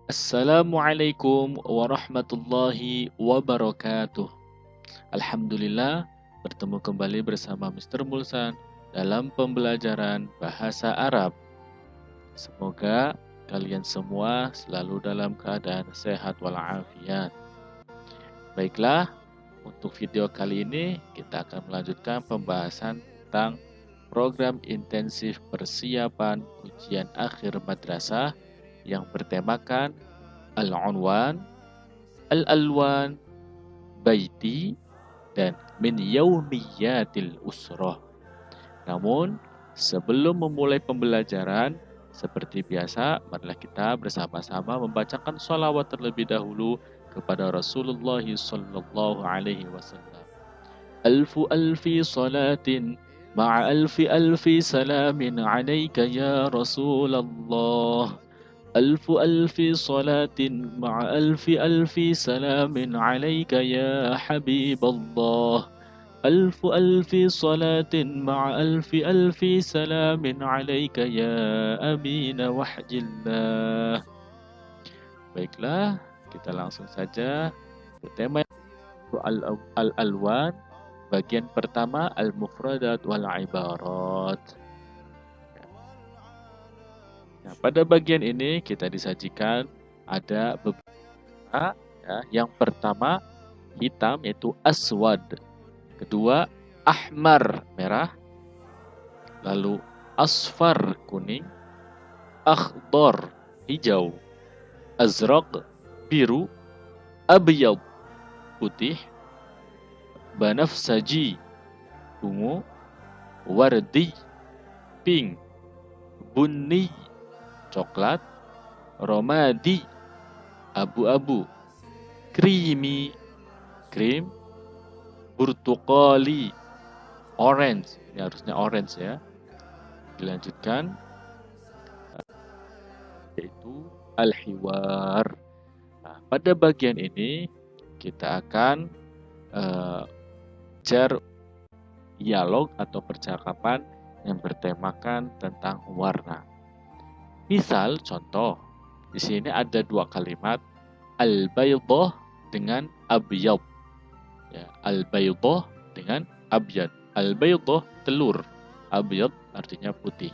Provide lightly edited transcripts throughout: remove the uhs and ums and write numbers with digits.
Assalamualaikum warahmatullahi wabarakatuh. Alhamdulillah, bertemu kembali bersama Mr. Mulsan dalam pembelajaran bahasa Arab. Semoga kalian semua selalu dalam keadaan sehat walafiat. Baiklah, untuk video kali ini kita akan melanjutkan pembahasan tentang program intensif persiapan ujian akhir madrasah yang bertemakan Al-Unwan, Al-Alwan, Baiti, dan Min Yaumiyatil Usrah. Namun, sebelum memulai pembelajaran, seperti biasa, marilah kita bersama-sama membacakan sholawat terlebih dahulu kepada Rasulullah sallallahu alaihi wasallam. Alfu alfi salatin ma'a alfi alfi salamin alaika ya Rasulullah. ألف ألف صلاة مع ألف ألف سلام عليك يا حبيب الله ألف ألف صلاة مع ألف ألف سلام عليك يا أمين وحج الله. Baiklah, kita langsung saja ke tema Al-Alwan, bagian pertama Al-Mufradat wal-Ibarat. Nah, pada bagian ini kita disajikan ada beberapa, yang pertama hitam yaitu aswad, kedua ahmar merah, lalu asfar kuning, akhdar hijau, azraq biru, abyad putih, banafsaji ungu, wardi pink, bunni coklat, romadi abu-abu, creamy krim, burtukali orange, ini harusnya orange ya. Dilanjutkan yaitu al-hiwar. Nah, pada bagian ini kita akan belajar dialog atau percakapan yang bertemakan tentang warna. Misal contoh, di sini ada dua kalimat al-baydah dengan abyad. Ya, al-baydah dengan abyad. Al-baydah telur, abyad artinya putih.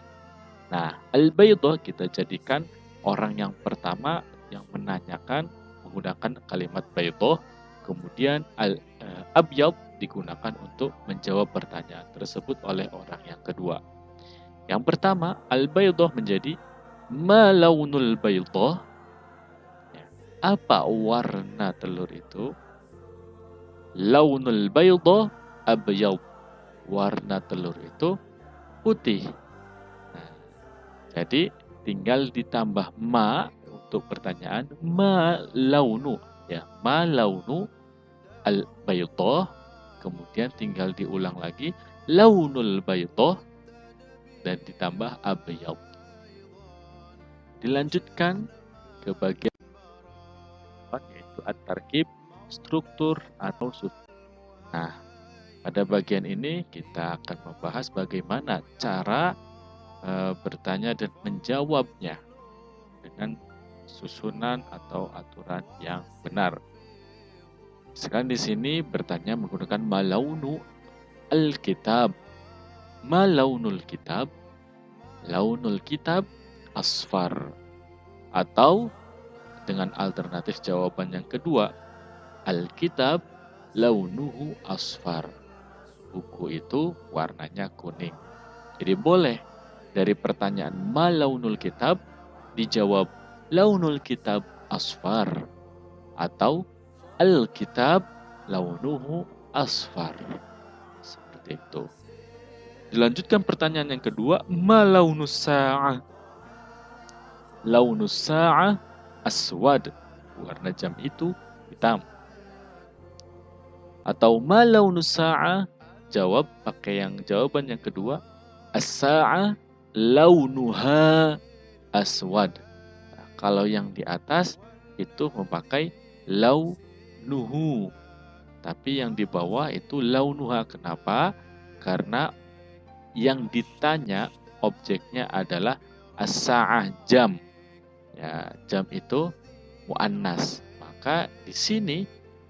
Nah, al-baydah kita jadikan orang yang pertama yang menanyakan menggunakan kalimat baydah, kemudian al-abyad digunakan untuk menjawab pertanyaan tersebut oleh orang yang kedua. Yang pertama, al-baydah menjadi ma launul baydah? Apa warna telur itu? Launul baydah abyad. Warna telur itu putih. Nah, jadi tinggal ditambah ma untuk pertanyaan ma launu, ya, ma launu al baydah, kemudian tinggal diulang lagi launul baydah dan ditambah abyad. Dilanjutkan ke bagian yaitu at-tarkib, struktur atau susun. Nah, pada bagian ini kita akan membahas bagaimana cara bertanya dan menjawabnya dengan susunan atau aturan yang benar. Sekarang di sini bertanya menggunakan malaunu al-kitab. Malaunul kitab? Launul kitab asfar. Atau dengan alternatif jawaban yang kedua, Alkitab launuhu asfar. Buku itu warnanya kuning. Jadi boleh dari pertanyaan ma launul kitab dijawab launul kitab asfar atau Alkitab launuhu asfar. Seperti itu. Dilanjutkan pertanyaan yang kedua, ma launus sa'ah? Launus sa'ah aswad, warna jam itu hitam. Atau ma launus sa'ah? Jawab pakai yang jawaban yang kedua, as-sa'ah launuha aswad. Nah, kalau yang di atas itu memakai launuhu, tapi yang di bawah itu launuha. Kenapa? Karena yang ditanya objeknya adalah as-sa'ah, jam. Ya, jam itu muannas. Maka di sini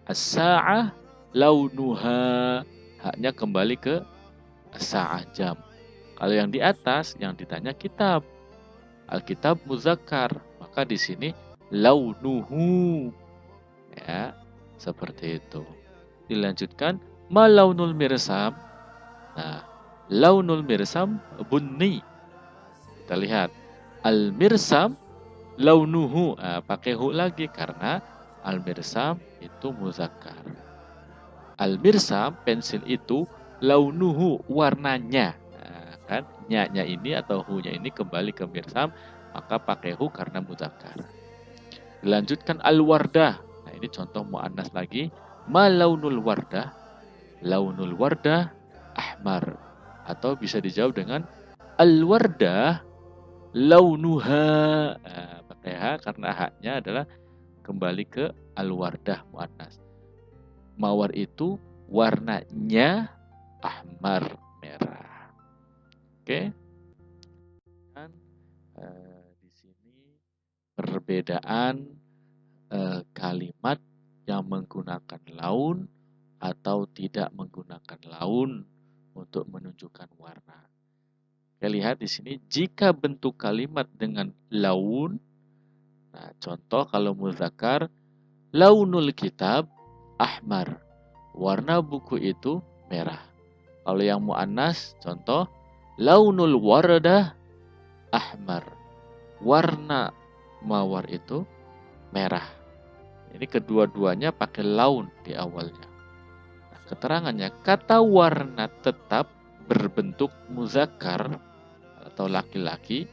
as-sa'ah launuha, haknya kembali ke as-sa'ah jam. Kalau yang di atas yang ditanya kitab, Alkitab muzakkar, maka di sini launuhu, ya, seperti itu. Dilanjutkan ma launul mirsam. Nah, launul mirsam bunni. Kita lihat al mirsam launuhu, pakai hu lagi karena al mirsam itu muzakkar. Al mirsam pensil itu, launuhu warnanya. Kan nya ini atau hu-nya ini kembali ke mirsam, maka pakai hu karena muzakkar. Dilanjutkan al-wardah. Nah, ini contoh muannas lagi. Ma launul wardah? Launul wardah ahmar. Atau bisa dijawab dengan al-wardah launuha. Nah, pakai ha karena haknya adalah kembali ke al-wardah muannas. Mawar itu warnanya ahmar, merah. Oke, dan di sini perbedaan kalimat yang menggunakan laun atau tidak menggunakan laun untuk menunjukkan warna. Kita lihat di sini jika bentuk kalimat dengan laun. Nah, contoh kalau muzakkar, launul kitab ahmar, warna buku itu merah. Kalau yang muannas, contoh launul wardah ahmar, warna mawar itu merah. Ini kedua-duanya pakai laun di awalnya. Nah, keterangannya, kata warna tetap berbentuk muzakkar atau laki-laki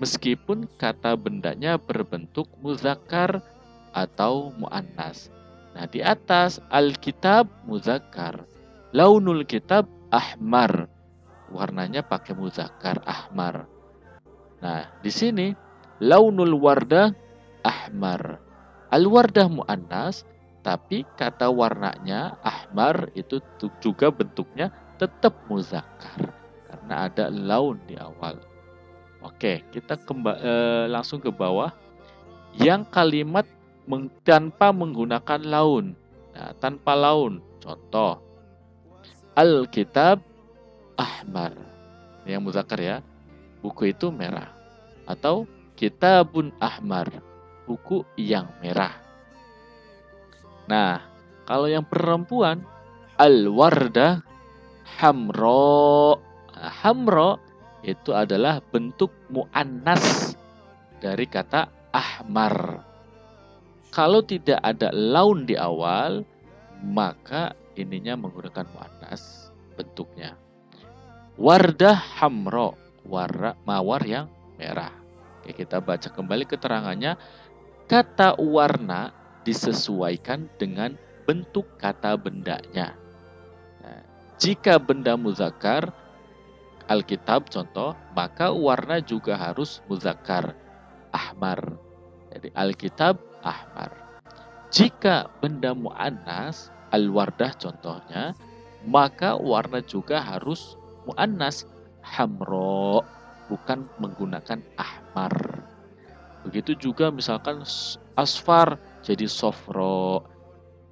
meskipun kata bendanya berbentuk muzakkar atau muannas. Nah, di atas alkitab muzakkar, launul kitab ahmar, warnanya pakai muzakkar ahmar. Nah, di sini launul wardah ahmar. Al-wardah muannas, tapi kata warnanya ahmar itu juga bentuknya tetap muzakkar karena ada laun di awal. Oke, kita langsung ke bawah. Yang kalimat tanpa menggunakan laun. Nah, tanpa laun. Contoh, Alkitab ahmar. Ini yang muzakkar ya. Buku itu merah. Atau kitabun ahmar. Buku yang merah. Nah, kalau yang perempuan, al-wardah hamro. Nah, hamro itu adalah bentuk muannas dari kata ahmar. Kalau tidak ada laun di awal, maka ininya menggunakan muannas bentuknya. Wardah hamro, mawar yang merah. Oke, kita baca kembali keterangannya. Kata warna disesuaikan dengan bentuk kata bendanya. Nah, jika benda muzakkar, alkitab contoh, maka warna juga harus muzakkar, ahmar. Jadi alkitab ahmar. Jika benda muannas, al-wardah contohnya, maka warna juga harus muannas, hamro, bukan menggunakan ahmar. Begitu juga misalkan asfar jadi sofro,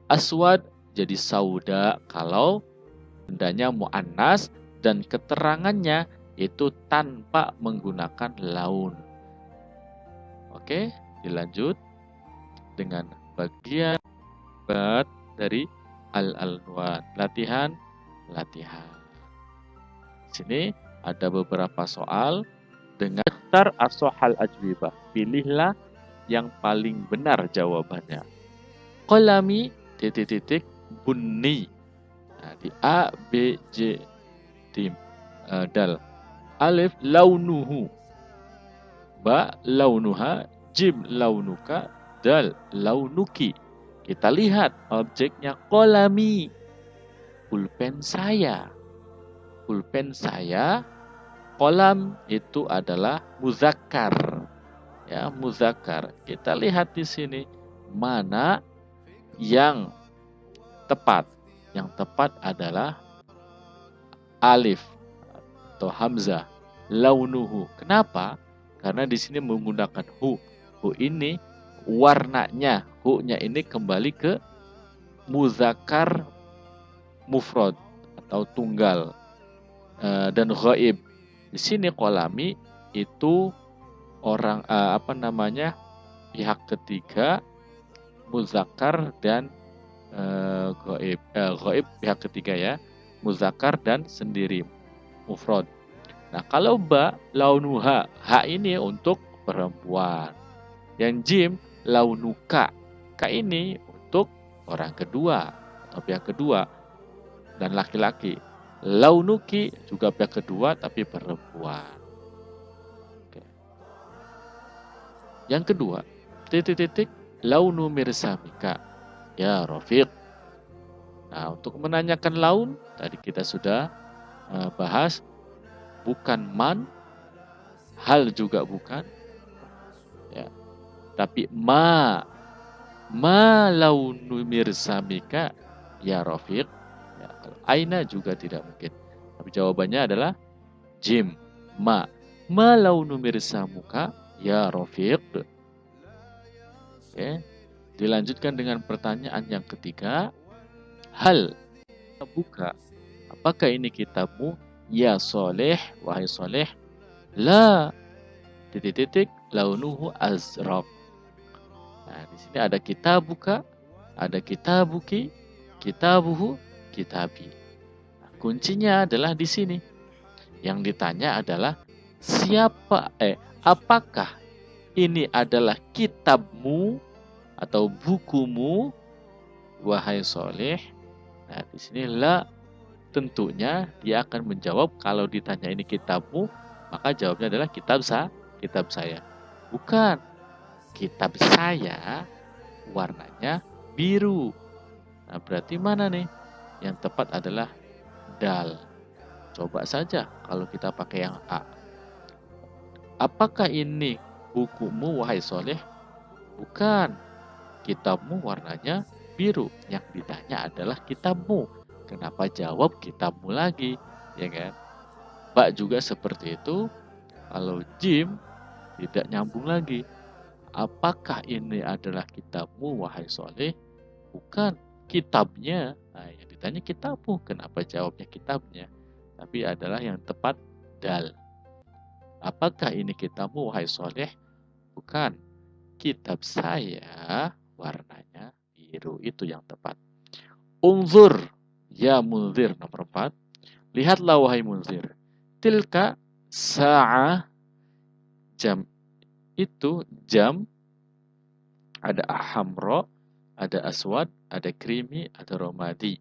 aswad jadi sauda kalau bendanya muannas dan keterangannya itu tanpa menggunakan laun. Oke, dilanjut dengan bagian dari al-alwan, latihan. Di sini ada beberapa soal dengan tar as-sohal ajwibah. Pilihlah yang paling benar jawabannya. Qalami bunni. Nah, di A, B, J, tim, dal. Alif launuhu. Ba launuha, jim launuka, dal launuki. Kita lihat objeknya qalami. Pulpen saya. Pulpen saya. Kolam itu adalah muzakkar. Ya, muzakkar. Kita lihat di sini mana yang tepat. Yang tepat adalah alif atau hamzah. Launuhu. Kenapa? Karena di sini menggunakan hu. Hu ini warnanya, hu-nya ini kembali ke muzakkar mufrad atau tunggal. Dan ghaib. Di sini qalami itu orang pihak ketiga, muzakkar dan ghaib. Ghaib pihak ketiga ya, muzakkar dan sendiri mufrad. Nah, kalau ba launuha, ha ini untuk perempuan. Yang jim launuka, ka ini untuk orang kedua atau pihak kedua dan laki-laki. Launuki juga pihak kedua tapi perempuan. Oke. Yang kedua, titik-titik launu mirsamika ya Rafiq. Nah, untuk menanyakan laun tadi kita sudah bahas, bukan man, hal juga bukan, ya, tapi ma launu mirsamika ya Rafiq. Ya, aina juga tidak mungkin. Tapi jawabannya adalah jim, ma launu mirsamuka ya Rafiq. Oke. Dilanjutkan dengan pertanyaan yang ketiga. Hal buka, apakah ini kitabmu ya Soleh, wahai Soleh? La titik-titik launuhu azraq. Nah, di sini ada kitabuka, ada kitabuki, kitabuhu, kitabi. Nah, kuncinya adalah di sini. Yang ditanya adalah apakah ini adalah kitabmu atau bukumu, wahai Soleh? Nah, di sini la, tentunya dia akan menjawab kalau ditanya ini kitabmu, maka jawabnya adalah kitab saya. Bukan, kitab saya warnanya biru. Nah, berarti mana nih? Yang tepat adalah dal. Coba saja kalau kita pakai yang A. Apakah ini bukumu, wahai Soleh? Bukan, kitabmu warnanya biru. Yang ditanya adalah kitabmu. Kenapa jawab kitabmu lagi? Ya kan? Mbak juga seperti itu. Kalau jim tidak nyambung lagi. Apakah ini adalah kitabmu, wahai Soleh? Bukan, kitabnya. Nah, yang ditanya kitabmu. Kenapa jawabnya kitabnya? Tapi adalah yang tepat dal. Apakah ini kitabmu, wahai Soleh? Bukan, kitab saya warnanya biru. Itu yang tepat. Unzur ya munzir, nomor 4. Lihatlah wahai munzir. Tilka sa'ah, jam itu jam. Ada hamra, ada aswad, ada krimi, ada romadi.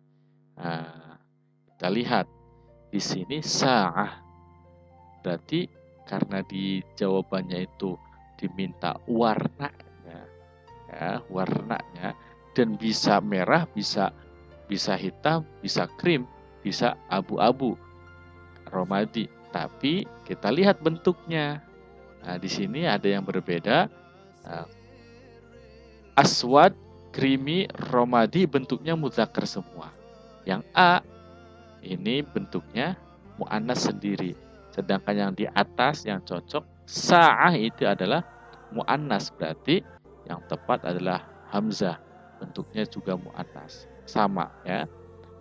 Nah, kita lihat di sini sa'ah. Berarti karena di jawabannya itu diminta warnanya, ya, warnanya, dan bisa merah, bisa hitam, bisa krim, bisa abu-abu, romadi. Tapi kita lihat bentuknya. Nah, di sini ada yang berbeda. Nah, aswad, krimi, romadi bentuknya muzakkar semua. Yang A ini bentuknya muannas sendiri. Sedangkan yang di atas yang cocok sa'ah itu adalah muannas, berarti yang tepat adalah hamzah. Bentuknya juga muannas. Sama ya.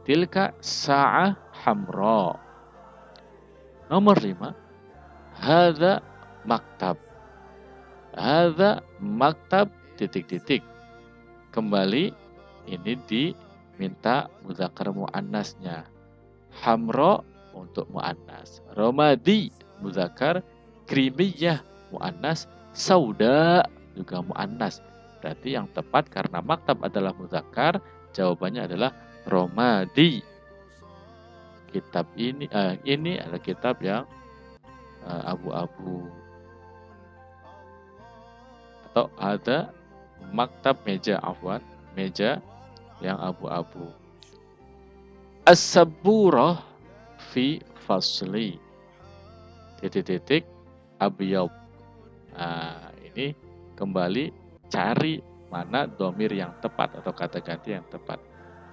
Tilka sa'ah hamra. Nomor 5. Hadza maktab. Hadza maktab titik-titik. Kembali ini diminta muzakkar muannasnya. Hamra untuk muannas, romadi muzakkar, krimiyah muannas, sauda juga muannas. Berarti yang tepat karena maktab adalah muzakkar, jawabannya adalah romadi. Kitab ini adalah kitab yang abu-abu, atau ada maktab meja, meja yang abu-abu. As-saburah fi fasli titik-titik abyad. Nah, ini kembali cari mana domir yang tepat atau kata ganti yang tepat.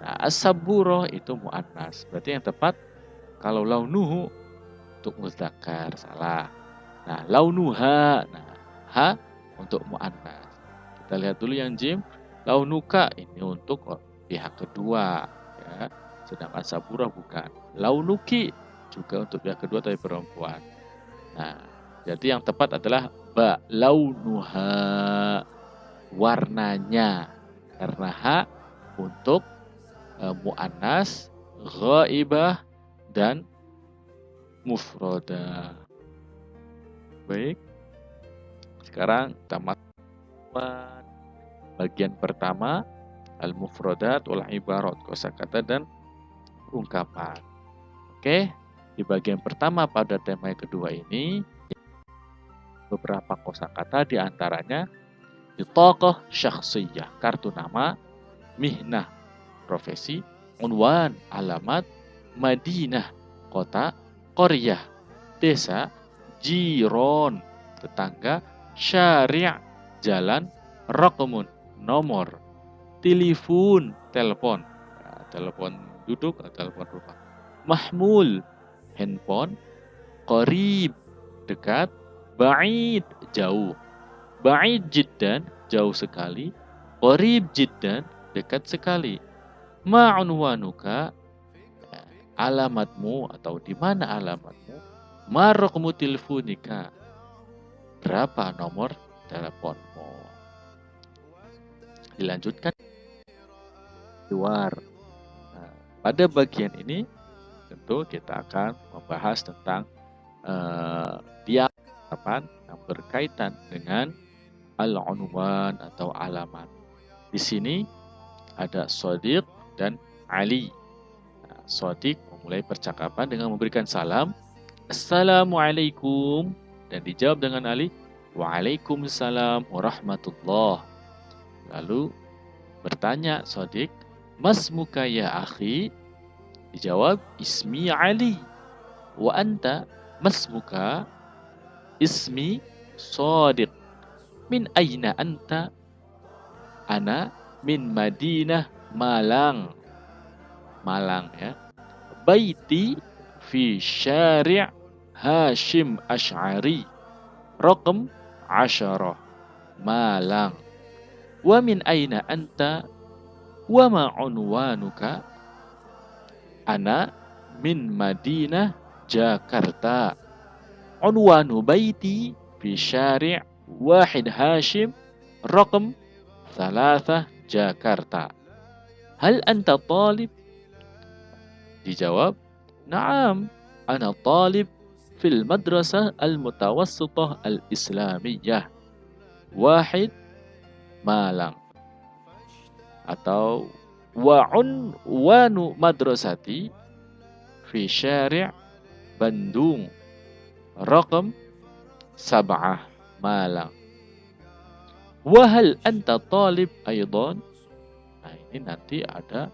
Nah, as-saburah itu muannas. Berarti yang tepat kalau launuhu untuk muzakkar, salah. Nah, launuha, nah, ha untuk muannas. Kita lihat dulu yang jim. Launuka ini untuk pihak kedua, ya. Sedangkan sabura bukan. Launuki juga untuk pihak kedua tapi perempuan. Nah, jadi yang tepat adalah ba. Launuha, warnanya. Karena ha untuk mu'annas, ghaibah, dan mufroda. Baik, sekarang kita masuk bagian pertama, al-mufrodat wal ibarat, kosakata dan ungkapan. Oke, di bagian pertama pada tema yang kedua ini beberapa kosakata, di antaranya bitaqah syakhsiyah, kartu nama, mihnah, profesi, unwan, alamat, madinah, kota, qaryah, desa, jiron, tetangga, syari', jalan, raqmun, nomor, telepon, telepon, nah, telepon duduk atau telepon rumah, mahmul, handphone, qarib, dekat, ba'id, jauh, ba'id jiddan, jauh sekali, qarib jiddan, dekat sekali, ma'unwanuka, alamatmu atau di mana alamatmu, ma raqmu teleponika, berapa nomor teleponmu. Dilanjutkan luar. Nah, pada bagian ini tentu kita akan membahas tentang diapapan yang berkaitan dengan al-unwan atau alamat. Di sini ada Shadiq dan Ali. Nah, Shadiq memulai percakapan dengan memberikan salam, Assalamualaikum, dan dijawab dengan Ali, Waalaikumsalam warahmatullah. Lalu bertanya Shadiq, Masmuka ya akhi? Dijawab, Ismi Ali. Wa anta masmuka? Ismi Shadiq. Min aina anta? Ana min Madinah Malang. Malang, ya. Baiti fi syari' Hashim Ash'ari. Raqam 10. Malang. Wa min aina anta? Wa ma unwanuka? Ana min Madinah Jakarta. Unwanu baiti fi syari' Wahid Hashim. Raqam 3 Jakarta. Hal anta talib? Dijawab, Naam, ana talib fil madrasah al-mutawassitah al-islamiyah. Wahid Malang. Atau wa'unwanu madrasati fi syari' Bandung. Raqam 7 Malang. Wahal anta talib aydan? Nah, ini nanti ada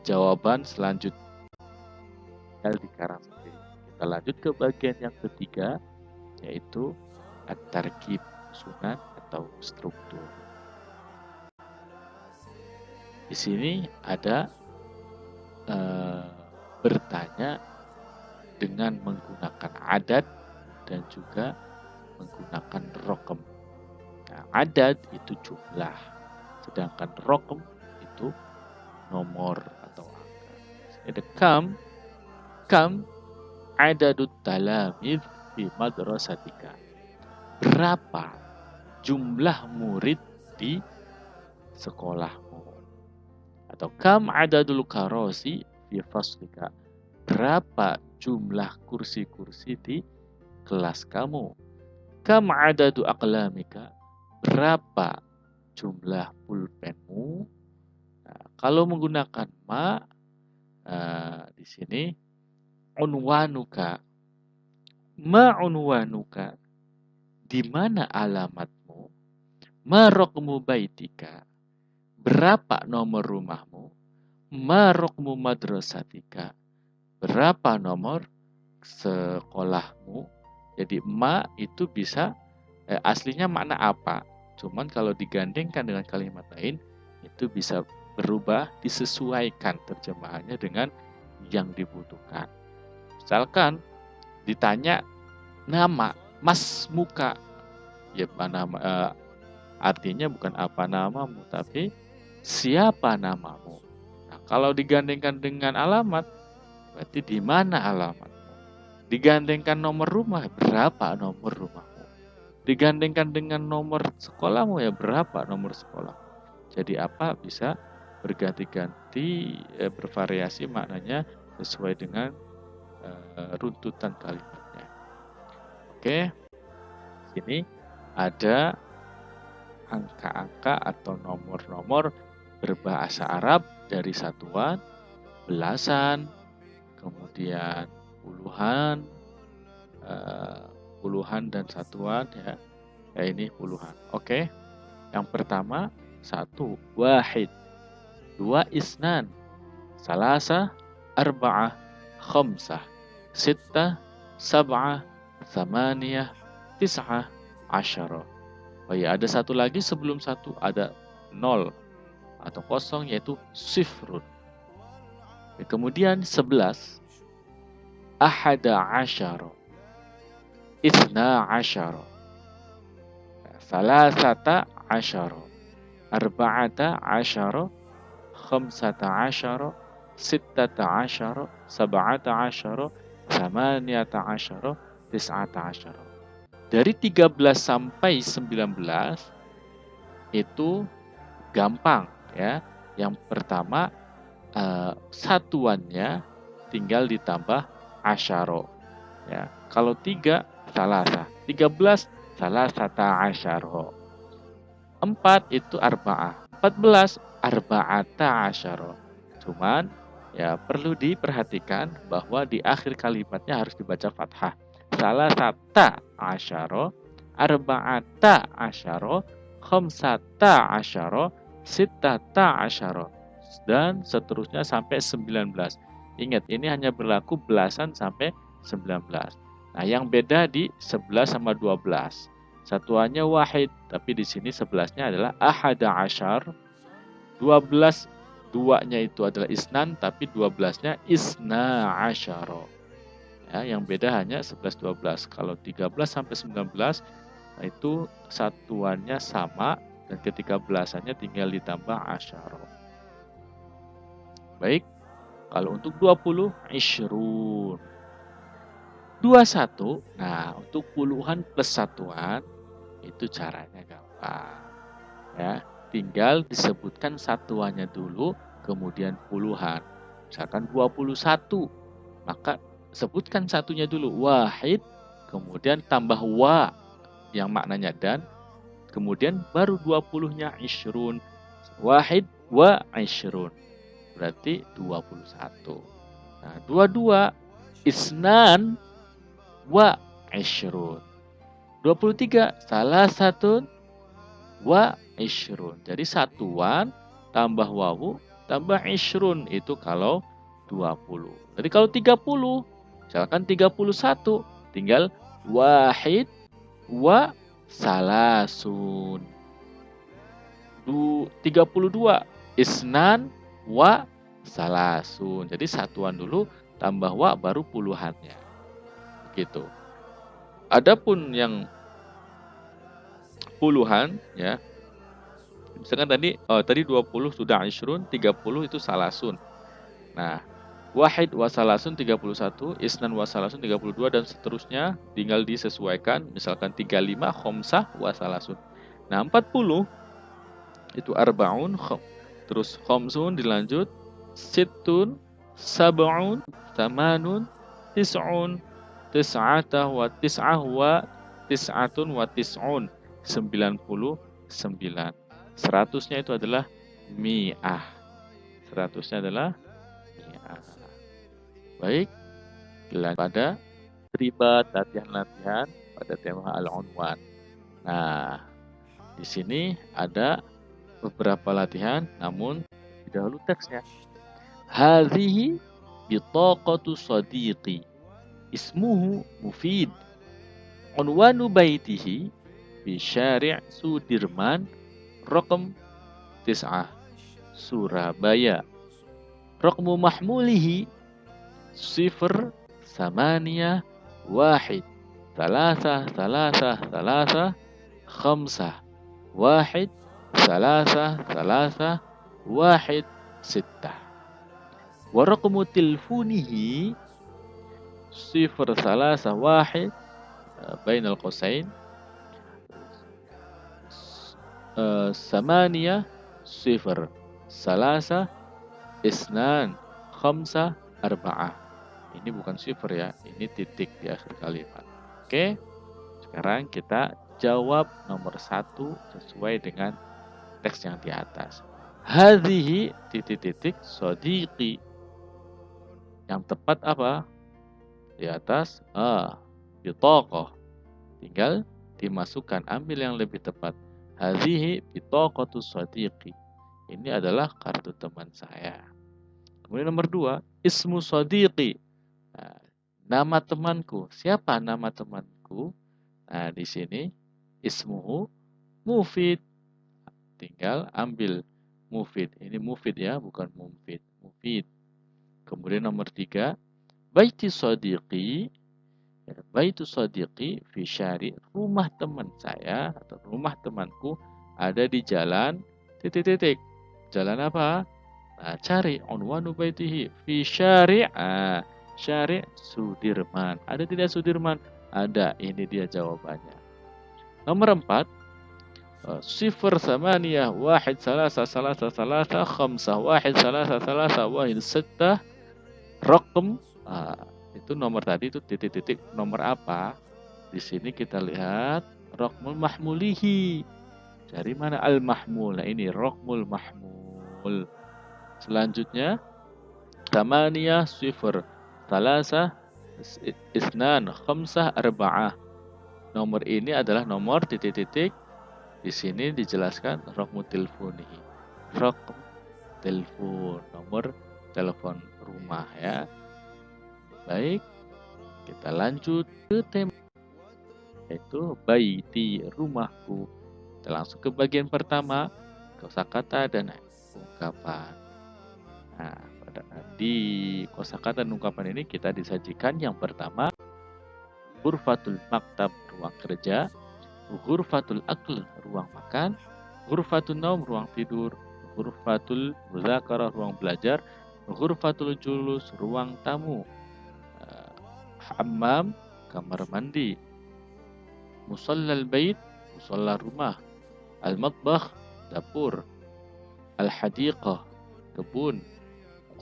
jawaban selanjutnya di karang sendiri. Kita lanjut ke bagian yang ketiga, yaitu at-tarkib, susunan atau struktur. Di sini ada bertanya dengan menggunakan adat dan juga menggunakan raqam. Nah, adat itu jumlah, sedangkan raqam itu nomor atau angka. Ada kam adadut talamid fi madrasatika. Berapa jumlah murid di sekolahmu? Atau kam adadul karasi fi faslika. Berapa jumlah kursi-kursi di kelas kamu? Kam adadu aqlamika? Berapa jumlah pulpenmu? Nah, kalau menggunakan ma, di sini unwanuka. Ma unwanuka? Di mana alamatmu? Ma raqmu baitika? Berapa nomor rumahmu? Ma raqmu madrasatika? Berapa nomor sekolahmu? Jadi ma itu bisa aslinya makna apa? Cuman kalau digandengkan dengan kalimat lain itu bisa berubah, disesuaikan terjemahannya dengan yang dibutuhkan. Misalkan ditanya nama, Mas Muka, ya nama Artinya bukan apa namamu, tapi siapa namamu. Nah, kalau digandengkan dengan alamat, berarti di mana alamatmu. Digandengkan nomor rumah, berapa nomor rumahmu. Digandengkan dengan nomor sekolahmu, ya berapa nomor sekolah. Jadi apa bisa berganti-ganti, bervariasi maknanya sesuai dengan runtutan kalimatnya. Oke, sini ada angka-angka atau nomor-nomor berbahasa Arab dari satuan, belasan, kemudian puluhan, puluhan dan satuan ya. Ini puluhan. Oke. Yang pertama 1 wahid, 2 isnan, salasa, arba'ah, khamsah, sittah, sab'ah, thamaniyah, tis'ah, asyara. Oh ya, ada satu lagi sebelum satu, ada 0 atau kosong, yaitu sifrun. Kemudian 11, ahada asyara, ithna asyara, salasata asyara, arba'ata asyara, khamsata asyara, sittata asyara, sab'ata asyara, thamaniyata asyara, tis'ata asyara. Dari 13 sampai 19 itu gampang ya. Yang pertama satuannya tinggal ditambah asyara ya. Kalau 3 salasa, 13 salasata asyara. 4 itu arba'ah, 14 arba'ata asyara. Cuman ya perlu diperhatikan bahwa di akhir kalimatnya harus dibaca fathah. Salasata asyara, arba'ata asyara, khamsata asyara, sittata asyara, dan seterusnya sampai 19. Ingat, ini hanya berlaku belasan sampai 19. Nah, yang beda di 11 sama 12. Satuannya wahid, tapi di sini 11-nya adalah ahada asyar. 12 duanya itu adalah isnan, tapi 12-nya isna asyara. Ya, yang beda hanya 11 12. Kalau 13 sampai 19 itu satuannya sama, dan ketika belasannya tinggal ditambah asyara. Baik, kalau untuk 20 isyrun. 21, nah untuk puluhan plus satuan itu caranya gampang. Ya, tinggal disebutkan satuannya dulu, kemudian puluhan. Misalkan 21, maka sebutkan satunya dulu, wahid, kemudian tambah wa yang maknanya dan, kemudian baru 20-nya isyrun. Wahid wa isyrun, berarti 21. Nah, 22 isnan wa isyrun. 23 salah satu wa isyrun. Jadi satuan tambah wawu tambah isyrun itu kalau 20. Jadi kalau 30, misalkan 31, tinggal wahid wa salasun. 32 isnan wa salasun. Jadi satuan dulu tambah wa baru puluhannya. Gitu. Adapun yang puluhan ya. Misalkan tadi 20 sudah isyrun, 30 itu salasun. Nah, wahid wa salasun 31, isnan wa salasun 32, dan seterusnya tinggal disesuaikan. Misalkan 35 khamsah wa salasun. Nah, 40 itu arba'un, terus khamsun dilanjut, sittun, sab'un, tamanun, tis'un, tis'atah wa tis'ah wa tis'atun wa tis'un, 99. 100-nya itu adalah mi'ah. 100-nya adalah mi'ah. Baik, pada ribat latihan-latihan pada tema al-unwan. Nah, di sini ada beberapa latihan, namun dahulu teksnya. Hadhihi bitaqatu sadiqi, ismuhu Mufid, unwanu baitihi fi syari' Sudirman, Raqam 9, Surabaya. Raqmu mahmulihi 0 8 1 3 3 3 5 5 wahid, salasa, salasa, wahid, sittah. Wa raqmu tilfunihi sifar, salasa, wahid, bainal qausain, samania, sifar, salasa, isnan, khamsa, arba'ah. Ini bukan sifar ya, ini titik di akhir kalimat. Oke, sekarang kita jawab nomor 1 sesuai dengan teks yang di atas. Hadhihi titik-titik sodiqi. Yang tepat apa? Di atas bitaqah. Tinggal dimasukkan, ambil yang lebih tepat. Hadhihi bitaqatu sodiqi. Ini adalah kartu teman saya. Kemudian nomor 2, ismu sodiqi. Nah, nama temanku. Siapa nama temanku? Nah, di sini ismuhu Mufid. Tinggal ambil Mufid. Ini Mufid ya, bukan Mumfid. Mufid. Kemudian nomor 3, baiti sadiqi. Baitu sadiqi fi syari. Rumah teman saya atau rumah temanku ada di jalan titik-titik. Jalan apa? Nah, cari unwanu baitihi fi syari'. Syari' Sudirman. Ada tidak Sudirman? Ada. Ini dia jawabannya. Nomor 4, sifar, samaniyah, wahid, salasa, salasa, salasa, khamsah, wahid, salasa, salasa, wahid, sittah, raqm. Itu nomor tadi itu titik-titik nomor apa? Di sini kita lihat raqmul mahmulihi. Dari mana al-mahmul? Nah, ini raqmul mahmul. Selanjutnya samaniyah, sifar, salasa, isnan, khamsah, arba'ah. Nomor ini adalah nomor titik-titik. Di sini dijelaskan raqmu tilfunihi. Raqm telepon, nomor telepon rumah ya. Baik, kita lanjut ke tema yaitu baiti, rumahku. Kita langsung ke bagian pertama, kosakata dan ungkapan. Nah, di kosakata dan ungkapan ini kita disajikan yang pertama ghurfatul maktab, ruang kerja, ghurfatul akl, ruang makan, ghurfatul naum, ruang tidur, ghurfatul muzakarah, ruang belajar, ghurfatul julus, ruang tamu, hammam, kamar mandi, musallal bait, musalla rumah, al-matbakh, dapur, al-hadiqah, kebun,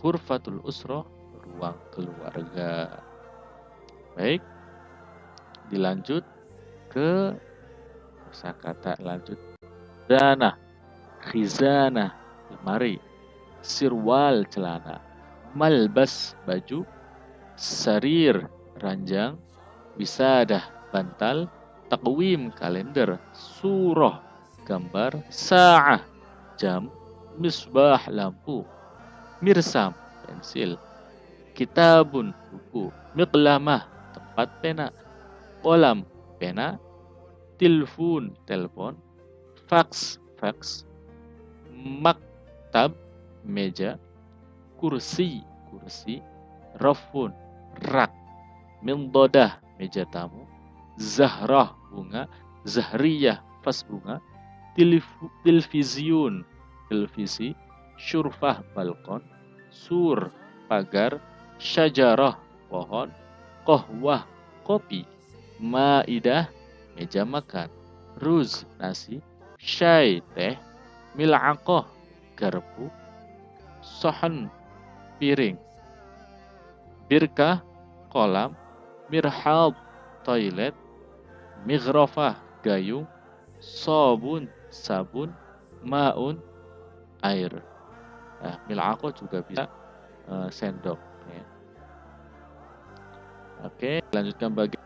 ghurfatul usrah, ruang keluarga. Baik, dilanjut ke kosakata lanjut. Khizanah, khizanah, lemari, sirwal, celana, malbas, baju, sarir, ranjang, bisadah, bantal, taqwim, kalender, surah, gambar, sa'ah, jam, misbah, lampu, mirsam, pensil, kitabun, buku, miqlamah, tempat pena, kolam, pena, tilfun, telepon, fax, fax, maktab, meja, kursi, kursi, rafun, rak, mindodah, meja tamu, zahrah, bunga, zahriyah, vas bunga, televisiun, televisi, syurfah, balkon, sur, pagar, syajarah, pohon, qahwah, kopi, maidah, meja makan, ruz, nasi, syai, teh, mil'aqah, garpu, sohan, piring, birkah, kolam, mirhab, toilet, mighrafah, gayung, sabun, sabun, maun, air. Nah, mil'aqah juga bisa sendok. Ya. Oke, lanjutkan bagian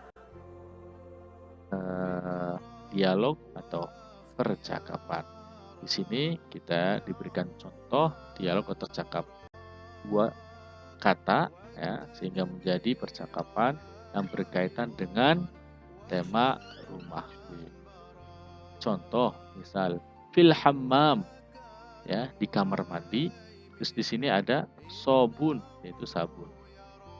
dialog atau percakapan. Di sini kita diberikan contoh dialog atau percakapan dua kata ya, sehingga menjadi percakapan yang berkaitan dengan tema rumahku. Contoh misal fil hammam ya, di kamar mandi. Terus di sini ada sobun, yaitu sabun.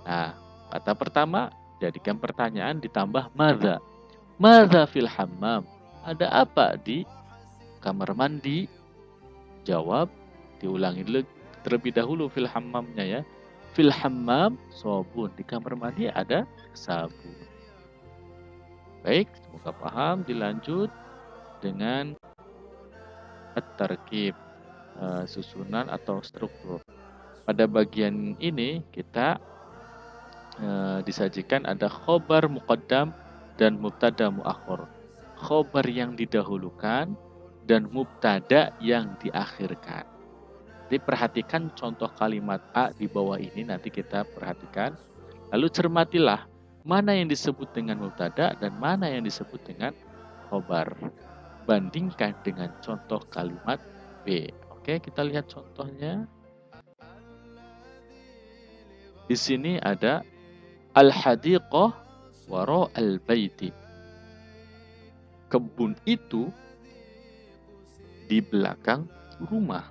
Nah, kata pertama jadikan pertanyaan ditambah madza. Madza fil hammam? Ada apa di kamar mandi? Jawab, diulangi terlebih dahulu fil hammamnya ya. Fil hammam sobun, di kamar mandi ada sabun. Baik, semoga paham. Dilanjut dengan at-tarkib, susunan atau struktur. Pada bagian ini kita disajikan ada khobar muqaddam dan mubtada muakhir. Khobar yang didahulukan dan mubtada yang diakhirkan. Jadi perhatikan contoh kalimat A di bawah ini, nanti kita perhatikan. Lalu cermatilah mana yang disebut dengan mubtada dan mana yang disebut dengan khobar. Bandingkan dengan contoh kalimat B. Oke, kita lihat contohnya. Di sini ada al-hadiqah wara al-baiti. Kebun itu di belakang rumah.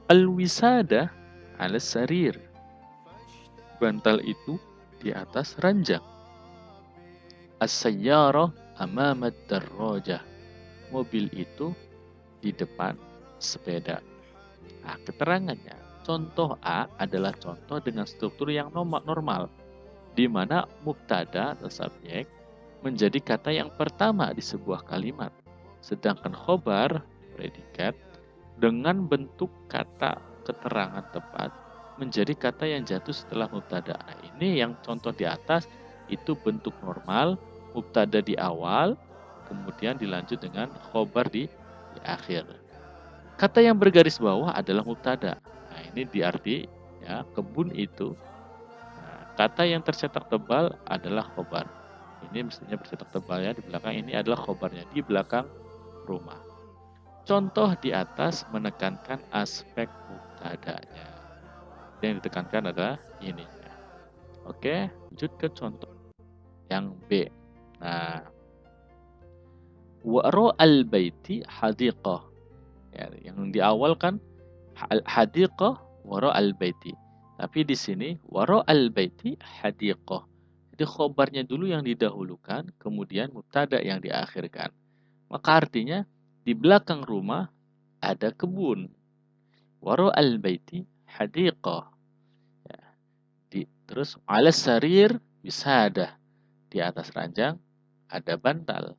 Al-wisada ala sarir. Bantal itu di atas ranjang. As-sayyarah amama ad-darrajah. Mobil itu di depan sepeda. Nah, keterangannya. Contoh A adalah contoh dengan struktur yang normal, di mana mubtada atau subjek menjadi kata yang pertama di sebuah kalimat, sedangkan khobar predikat dengan bentuk kata keterangan tepat menjadi kata yang jatuh setelah mubtada. Nah, ini yang contoh di atas itu bentuk normal, mubtada di awal, kemudian dilanjut dengan khobar di akhir. Kata yang bergaris bawah adalah mubtada. Nah, ini diarti ya, kebun itu. Nah, kata yang tercetak tebal adalah khobar. Ini mestinya bercetak tebal ya, di belakang ini adalah khobarnya, di belakang rumah. Contoh di atas menekankan aspek mubtadanya. Yang ditekankan adalah ini. Oke, lanjut ke contoh yang B. Nah, wara al-baiti hadiqah. Ya, yang di awal kan hadiqah wara al-baiti. Tapi di sini wara al-baiti hadiqah. Jadi khobarnya dulu yang didahulukan, kemudian mubtada yang diakhirkan. Maka artinya di belakang rumah ada kebun. Wara al-baiti hadiqah. Ya, terus ala sarir wisada. Di atas ranjang ada bantal.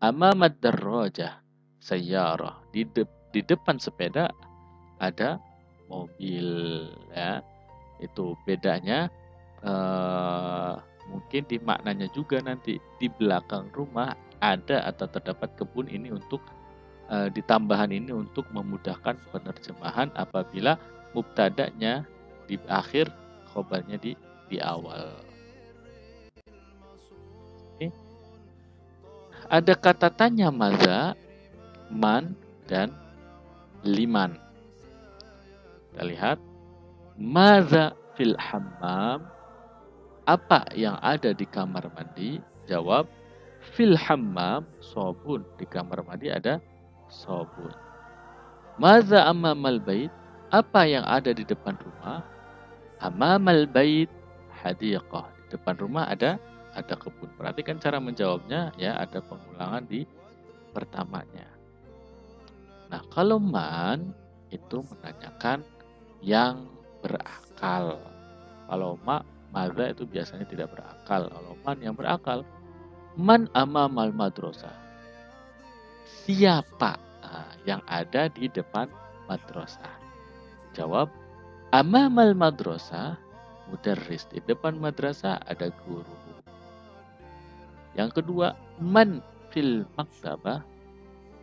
Amamad darrajah sayyarah. Di depan sepeda ada mobil ya. Itu bedanya mungkin di maknanya juga nanti. Di belakang rumah ada atau terdapat kebun, ini untuk ditambahan ini untuk memudahkan penerjemahan apabila mubtadanya di akhir, khobarnya di awal. Oke. Ada kata tanya maza, man, dan liman. Kita lihat. Maza fil hammam. Apa yang ada di kamar mandi? Jawab. Fil hammam sobun. Di kamar mandi ada sobun. Maza amamal bait. Apa yang ada di depan rumah? Amamal bait hadiqah. Di depan rumah ada kebun. Perhatikan cara menjawabnya ya, ada pengulangan di pertamanya. Nah, kalau man itu menanyakan yang berakal. Kalau maza itu biasanya tidak berakal. Kalau man yang berakal. Man amamal madrasah. Siapa yang ada di depan madrasah? Jawab, amamal madrasah mudarris. Di depan madrasah ada guru. Yang kedua, man fil maktabah.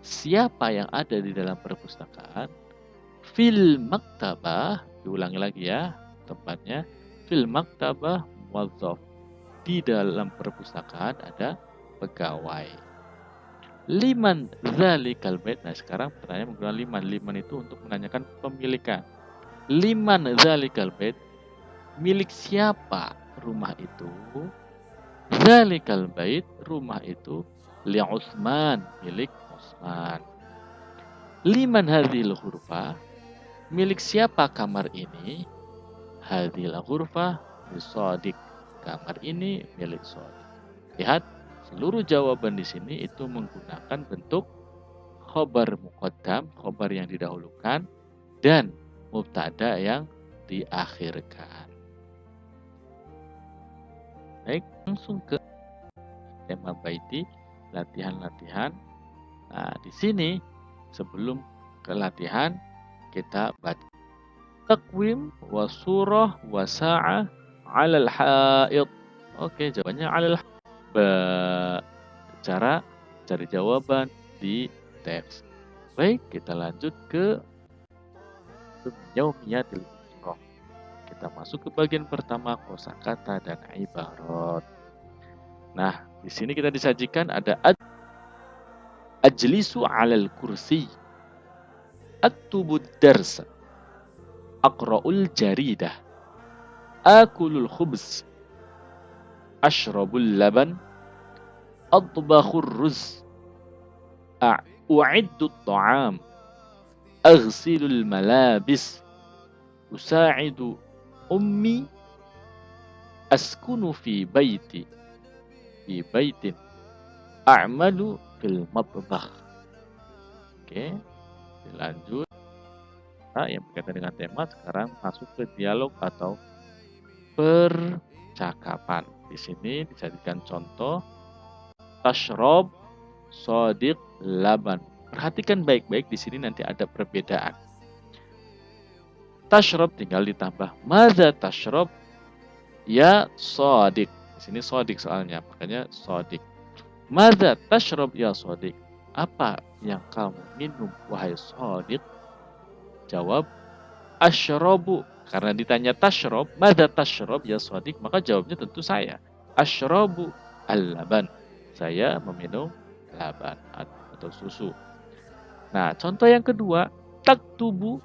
Siapa yang ada di dalam perpustakaan? Fil maktabah, diulangi lagi ya tempatnya. Fil maktabah muwazzaf. Di dalam perpustakaan ada pegawai. Liman zalikal bait. Nah, sekarang pertanyaan menggunakan liman. Liman itu untuk menanyakan pemilikan. Liman zalikal bait. Milik siapa rumah itu? Zalikal bait, rumah itu li Utsman, milik Utsman. Liman hadhil ghurfah, milik siapa kamar ini? Hadhil ghurfah li Shadiq, kamar ini milik Shadiq. Lihat, seluruh jawaban di sini itu menggunakan bentuk khobar muqaddam, khobar yang didahulukan, dan mubtada yang diakhirkan. Baik, langsung ke tema baiti, latihan-latihan. Nah, di sini sebelum ke latihan kita baca takwim wa surah wa sa'ah 'alal haid. Oke, jawabannya 'alal cara cari jawaban di teks. Baik, kita lanjut ke yaumiyatil isyrah. Kita masuk ke bagian pertama, kosakata dan ibarat. Nah, di sini kita disajikan ada ajlisu 'alal kursi, aktubud dars, aqra'ul jaridah, akulul khubz, ashrabul laban, atbakhur ruz, u'iddu at-ta'am, aghsilul malabis, usa'idu ummi, askunu fi baitin, a'malu fil matbakh. Oke, dilanjut. Nah, yang berkaitan dengan tema sekarang masuk ke dialog atau percakapan. Di sini dijadikan contoh tashrob sodiq laban. Perhatikan baik-baik, di sini nanti ada perbedaan. Tashrob tinggal ditambah madza tashrob ya sodiq. Di sini sodiq soalnya, makanya sodiq. Madza tashrob ya sodiq. Apa yang kamu minum wahai sodiq? Jawab ashrobu. Karena ditanya tashrob, madza tashrob ya sodiq, maka jawabnya tentu saya. Ashrobu al-laban. Saya meminum laban atau susu. Nah, contoh yang kedua, taktubu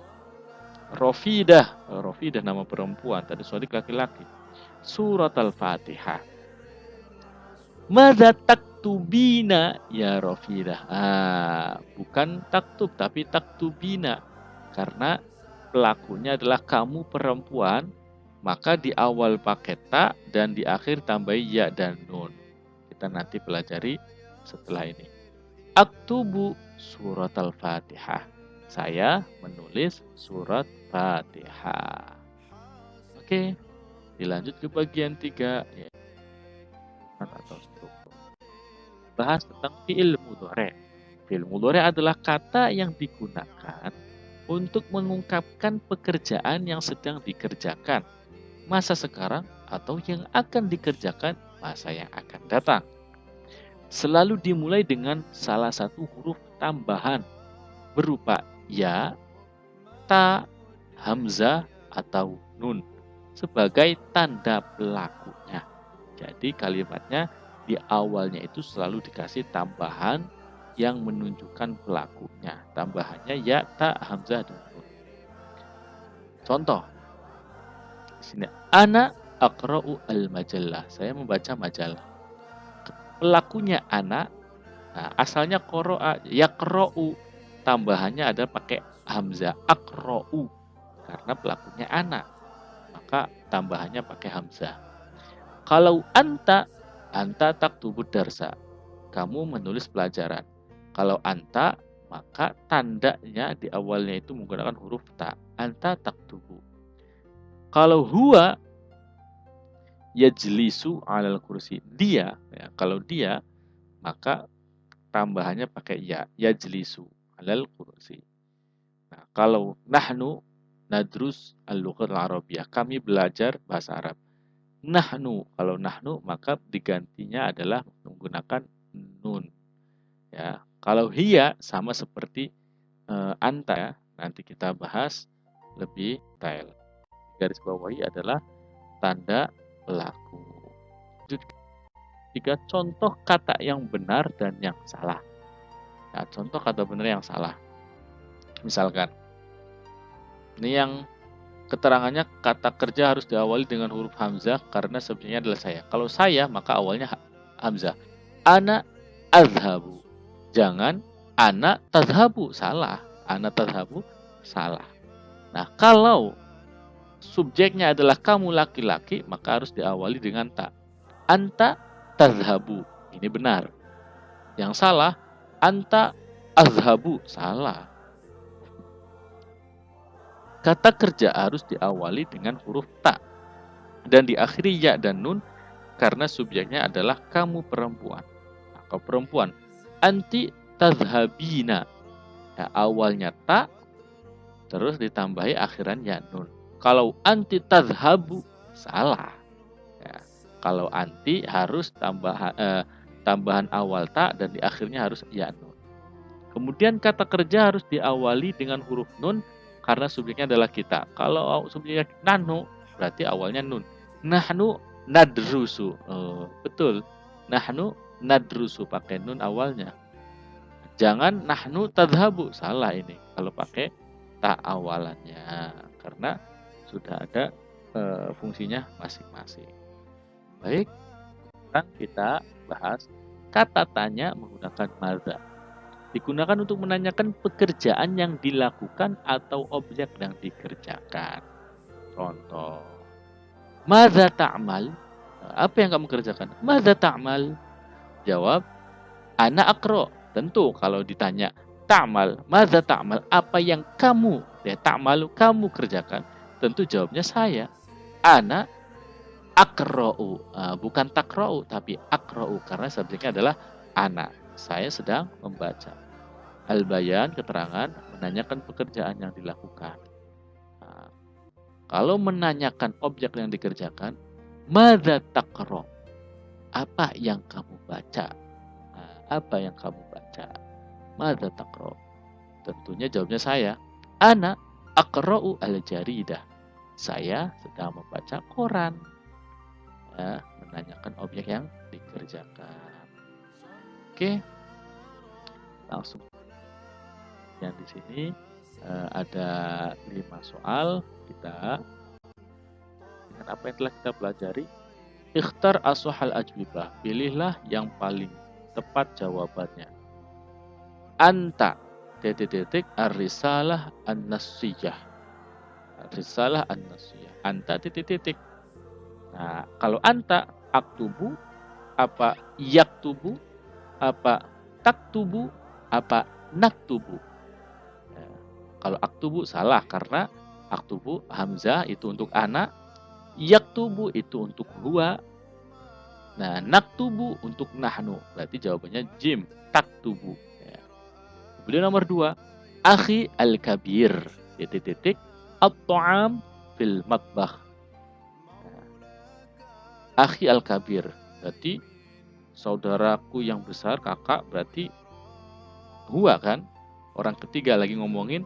Rofidah. Rofidah nama perempuan, tadi sodiq laki-laki. Surat Al-Fatihah. Madza taktubina ya Rofidah. Bukan taktub tapi taktubina. Karena pelakunya adalah kamu perempuan, maka di awal pakai ta dan di akhir tambahi ya dan nun. Kita nanti pelajari setelah ini. Aktubu surat Al-Fatihah. Saya menulis surat Fatihah. Oke, dilanjut ke bagian 3, ya, atau struktur. Bahas tentang fi'il mudhari'. Fi'il mudhari' adalah kata yang digunakan untuk mengungkapkan pekerjaan yang sedang dikerjakan masa sekarang atau yang akan dikerjakan masa yang akan datang. Selalu dimulai dengan salah satu huruf tambahan berupa ya, ta, hamzah, atau nun sebagai tanda pelakunya. Jadi kalimatnya di awalnya itu selalu dikasih tambahan yang menunjukkan pelakunya. Tambahannya ya, ta, hamzah, dan nun. Contoh. Di sini ana aqra'u al-majallah. Saya membaca majalah. Pelakunya ana. Nah, asalnya qara'a, yaqra'u. Tambahannya ada pakai hamzah aqra'u karena pelakunya ana. Maka tambahannya pakai hamzah. Kalau anta taktubud darsa. Kamu menulis pelajaran. Kalau anta, maka tandanya di awalnya itu menggunakan huruf ta. Anta taktubu. Kalau huwa yajlisu 'alal kursi. Dia, ya, kalau dia, maka tambahannya pakai ya, yajlisu 'alal kursi. Nah, kalau nahnu nadrus al-lughatul arabiyyah. Kami belajar bahasa Arab. Nahnu, kalau nahnu maka digantinya adalah menggunakan nun. Ya, kalau hiya sama seperti anta ya. Nanti kita bahas lebih detail. Garis bawahi adalah tanda pelaku. Tiga contoh kata yang benar dan yang salah. Nah, contoh kata benar yang salah. Misalkan, ini yang keterangannya kata kerja harus diawali dengan huruf hamzah karena subjeknya adalah saya. Kalau saya, maka awalnya hamzah. Ana azhabu. Jangan ana tazhabu. Salah. Ana tazhabu. Salah. Nah, kalau subjeknya adalah kamu laki-laki, maka harus diawali dengan ta. Anta tazhabu. Ini benar. Yang salah, anta Azhabu salah. Kata kerja harus diawali dengan huruf ta dan diakhiri ya dan nun karena subjeknya adalah kamu perempuan. Nah, kau perempuan. Anti tadhhabina. Ya, awalnya ta terus ditambahi akhiran ya nun. Kalau anti tadhhabu salah. Ya, kalau anti harus tambahan awal ta dan di akhirnya harus ya nun. Kemudian kata kerja harus diawali dengan huruf nun karena subjeknya adalah kita. Kalau subjeknya nahnu berarti awalnya nun. Nahnu nadrusu. Oh, betul. Nahnu nadrusu pakai nun awalnya. Jangan nahnu tadhabu. Salah ini kalau pakai ta awalannya. Karena sudah ada fungsinya masing-masing. Baik, sekarang kita bahas kata tanya menggunakan madza. Digunakan untuk menanyakan pekerjaan yang dilakukan atau objek yang dikerjakan. Contoh, madza ta'mal? Apa yang kamu kerjakan? Madza ta'mal? Jawab, ana aqra. Tentu kalau ditanya ta'mal, madza ta'mal? Apa yang kamu, ta'malu, kamu kerjakan? Tentu jawabnya saya. Ana aqra'u. Bukan taqra'u, tapi aqra'u karena subjeknya adalah ana. Saya sedang membaca. Al-bayan, keterangan, menanyakan pekerjaan yang dilakukan. Nah, kalau menanyakan objek yang dikerjakan, madza taqra? Apa yang kamu baca? Nah, apa yang kamu baca? Madza taqra? Tentunya jawabnya saya. Ana aqra'u al-jaridah. Saya sedang membaca koran. Ya, menanyakan objek yang dikerjakan. Oke, langsung. Yang di sini ada 5 soal. Kita dengan apa yang telah kita pelajari, ikhtar aswahal ajwibah, pilihlah yang paling tepat jawabannya. Anta titik ar-risalah an-nassiyah. Risalah an-nassiyah. Anta titik. Nah, kalau anta aktubu, apa yaktubu, apa taktubu, apa naktubu. Kalau aktubu salah karena aktubu hamzah itu untuk anak, yaktubu itu untuk huwa. Nah, naktubu untuk nahnu. Berarti jawabannya jim, taktubu. Ya. Kemudian nomor 2, akhi al-kabir. Titik at-ta'am fil matbakh. Nah, akhi al-kabir. Berarti saudaraku yang besar, kakak, berarti huwa kan? Orang ketiga lagi ngomongin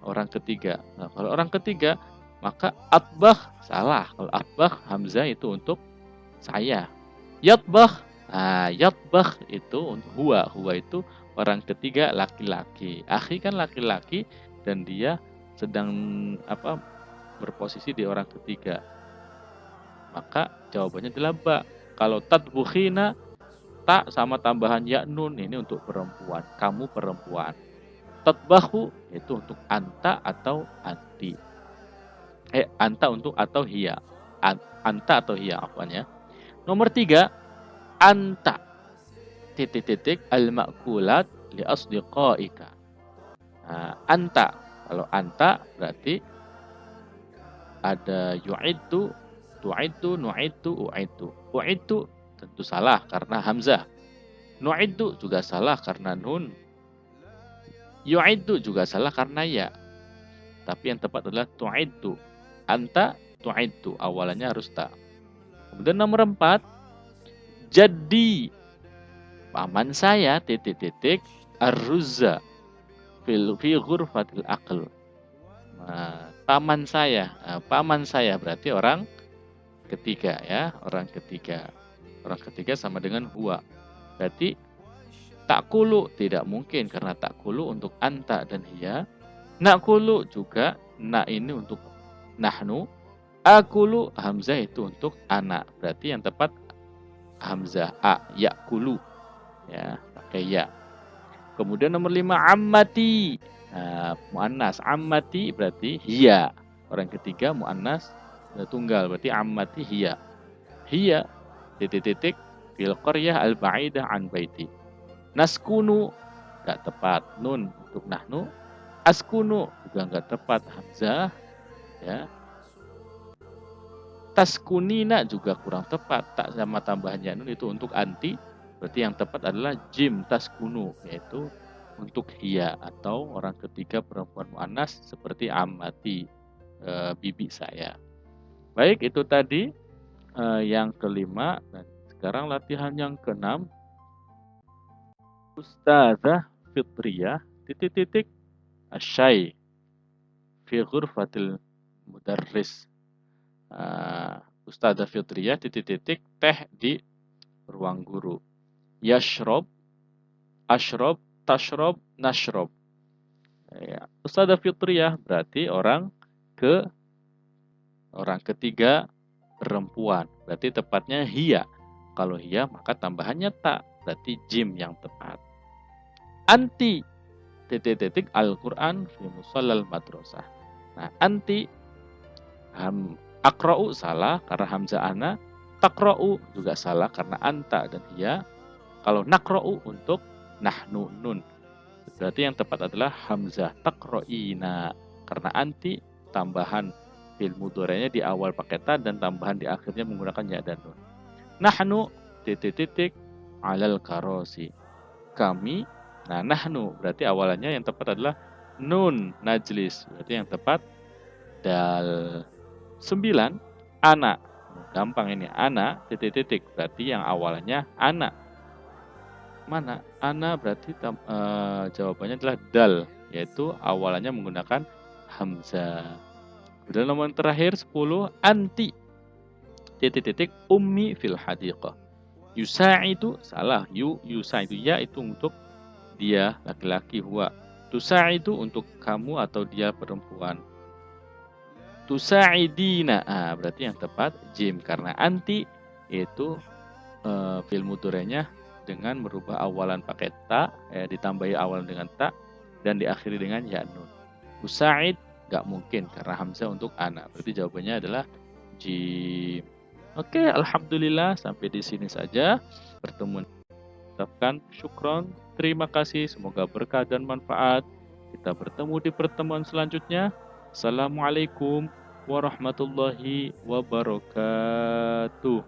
orang ketiga. Nah, kalau orang ketiga maka atbah salah. Kalau atbah hamzah itu untuk saya. Yatbah, nah yatbah itu untuk huwa. Huwa itu orang ketiga laki-laki. Akhi kan laki-laki dan dia sedang berposisi di orang ketiga. Maka jawabannya adalah ba. Kalau tatbukhina, ta sama tambahan ya nun ini untuk perempuan. Kamu perempuan. Tatbahu itu untuk anta atau anti. Anta untuk atau hiya. Anta atau hiya apanya. Nomor 3, anta titik al-ma'kulat li asdiqaika. Nah, anta. Kalau anta berarti ada yu'iddu, tu'iddu, nu'iddu, u'iddu. U'iddu tentu salah karena hamzah. Nu'iddu juga salah karena nun. Yu'iddu juga salah karena ya. Tapi yang tepat adalah tu'iddu. Anta tu'iddu. Awalannya harus ta. Kemudian nomor 4. Jadi. Paman saya titik ar-ruzza fi ghurfatil aql. Nah, paman saya. Nah, paman saya berarti orang ketiga ya. Orang ketiga. Orang ketiga sama dengan huwa. Berarti takulu tidak mungkin karena takulu untuk anta dan hiya. Nakulu juga na ini untuk nahnu. Akulu hamzah itu untuk anak. Berarti yang tepat hamzah a yakulu. Ya, pakai ya. Kemudian nomor 5 ammati. Nah, muannas ammati berarti hiya. Orang ketiga muannas tunggal berarti ammati hiya. Hiya titik fil qaryah al-ba'idah an baiti. Naskunu nggak tepat. Nun untuk nahnu. Askunu juga nggak tepat, hamzah. Ya. Taskunina juga kurang tepat, tak sama tambahannya nun itu untuk anti. Berarti yang tepat adalah jim taskunu, yaitu untuk hiya atau orang ketiga perempuan muannas seperti amati, bibi saya. Baik, itu tadi yang kelima. Dan sekarang latihan yang keenam. Ustazah fitriyah titik-titik asyai fi ghurfatil mudarris. Ustazah fitriyah titik-titik teh di ruang guru. Yashrob, ashrob, tashrob, nashrob. Ya. Ustazah fitriyah berarti orang ketiga perempuan. Berarti tepatnya hiya. Kalau hiya maka tambahannya tak. Berarti jim yang tepat. Anti titik-titik Al-Quran fi musallal madrasah. Nah, anti akra'u salah karena hamzah ana, takra'u juga salah karena anta dan hiya. Kalau nakra'u untuk nahnu nun. Berarti yang tepat adalah hamzah takra'ina karena anti tambahan fil mudhari'nya di awal pakai ta dan tambahan di akhirnya menggunakan ya dan nun. Nahnu titik-titik alal karosi. Kami. Nah, nahnu berarti awalannya yang tepat adalah nun najlis. Berarti yang tepat dal 9 anak. Gampang ini, anak titik-titik. Berarti yang awalnya anak. Mana? Anak berarti jawabannya adalah dal, yaitu awalannya menggunakan hamzah. Kemudian nomor terakhir 10 anti titik-titik ummi fil hadiqah. Yusa'idu salah, yusa'idu ya itu untuk dia laki-laki, huwa. Tusa'idu untuk kamu atau dia perempuan. Tusa'idina, berarti yang tepat jim karena anti yaitu fil mudhari'nya dengan merubah awalan pakai ta, ditambahi awalan dengan ta dan diakhiri dengan ya nun. Usa'id nggak mungkin karena hamzah untuk anak. Berarti jawabannya adalah jim. Oke, alhamdulillah sampai di sini saja pertemuan. Ucapkan syukron, terima kasih, semoga berkah dan manfaat. Kita bertemu di pertemuan selanjutnya. Assalamualaikum warahmatullahi wabarakatuh.